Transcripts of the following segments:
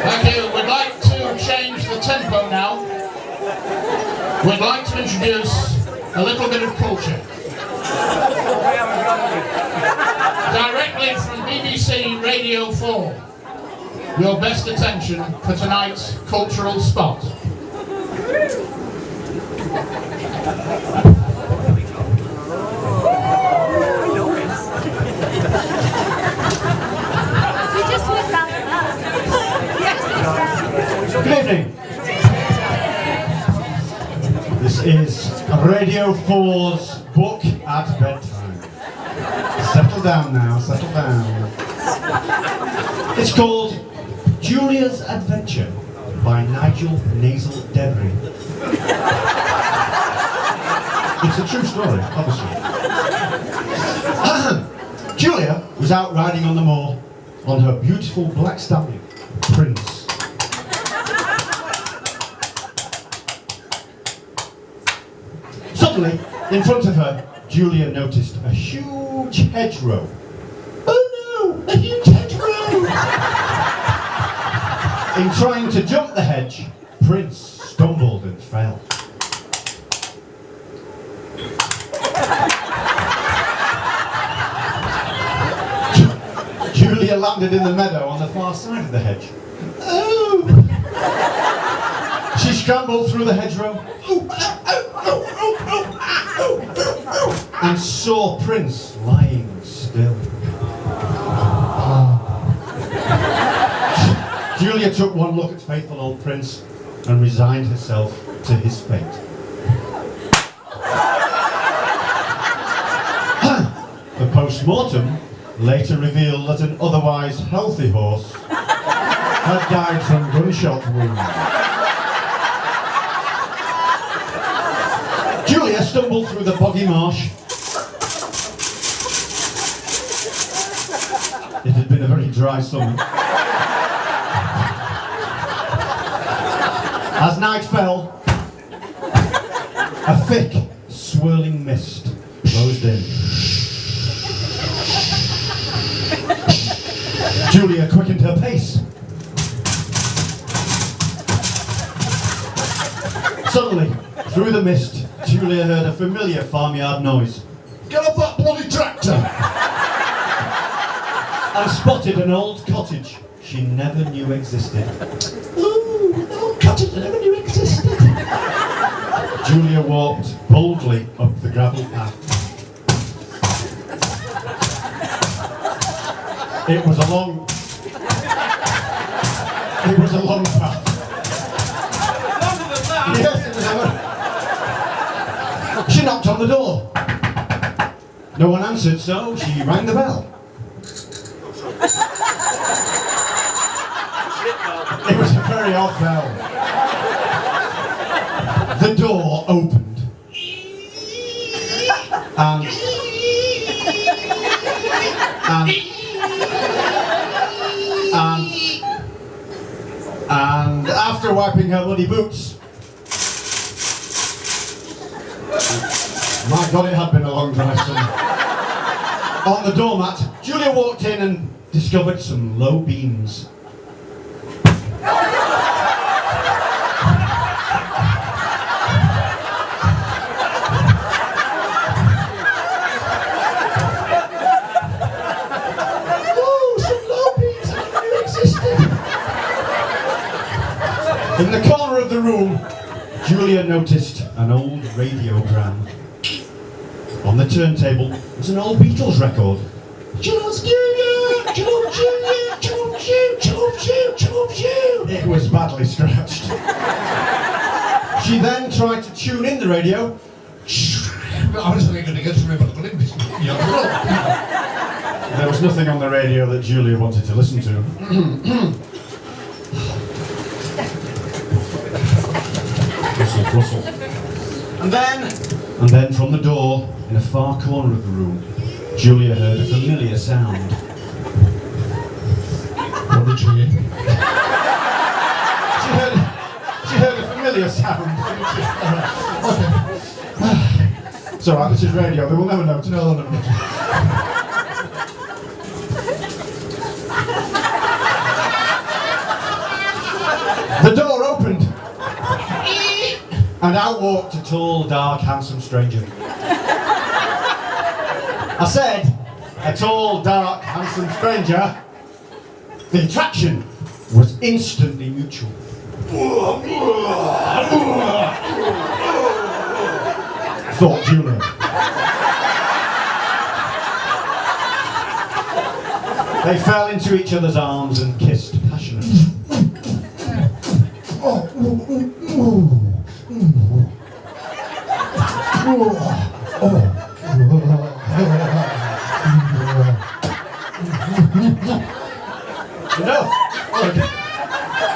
Thank you. We'd like to change the tempo now. We'd like to introduce a little bit of culture. Directly from BBC Radio 4. Your best attention for tonight's cultural spot. Good evening. This is Radio 4's Book at Bedtime. Settle down now, settle down. It's called Julia's Adventure by Nigel Nasal Debris. It's a true story, obviously. Julia was out riding on the moor on her beautiful black stallion, Prince. Suddenly, in front of her, Julia noticed a huge hedgerow. Oh no, a huge hedgerow! In trying to jump the hedge, Prince stumbled and fell. Julia landed in the meadow on the far side of the hedge. Oh! She scrambled through the hedgerow and saw Prince lying still. Julia took one look at faithful old Prince and resigned herself to his fate. The post-mortem later revealed that an otherwise healthy horse had died from gunshot wounds. Julia stumbled through the boggy marsh. It had been a very dry summer. As night fell, a thick, swirling mist closed in. Julia quickened her pace. Suddenly, through the mist, Julia heard a familiar farmyard noise. Get off that bloody tractor! And spotted an old cottage she never knew existed. Ooh, an old cottage I never knew existed. Julia walked boldly up the gravel path. It was a long path. Longer than that? Yes, it was a... She knocked on the door. No one answered, so she rang the bell. It was a very odd bell. The door opened. And after wiping her bloody boots, my God, it had been a long dry summer. On the doormat, Julia walked in and discovered some low beams. In the corner of the room, Julia noticed an old radiogram. On the turntable was an old Beatles record. Jules Junior, Jules Junior, Jules Junior, Jules Junior, Jules Junior. It was badly scratched. She then tried to tune in the radio. I was only going to get to remember the Olympics. There was nothing on the radio that Julia wanted to listen to. Rustle. And then from the door, in a far corner of the room, Julia heard a familiar sound. What did she hear? She heard a familiar sound. Okay. It's alright, this is radio, they will never know. No, they'll never know. And out walked a tall, dark, handsome stranger. I said, a tall, dark, handsome stranger. The attraction was instantly mutual. Thought Julia. They fell into each other's arms and kissed passionately. Enough!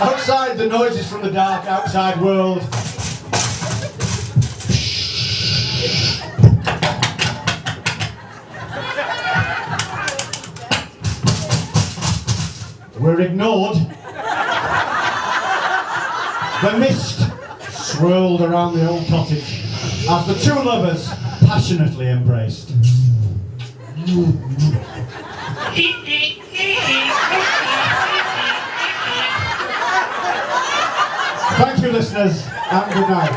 Outside, the noises from the dark outside world were ignored. The mist swirled around the old cottage as the two lovers passionately embraced. Thank you, listeners, and good night.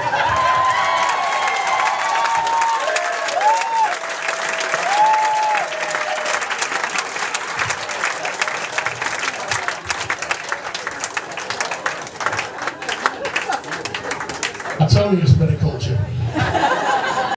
I told you it's a bit of culture.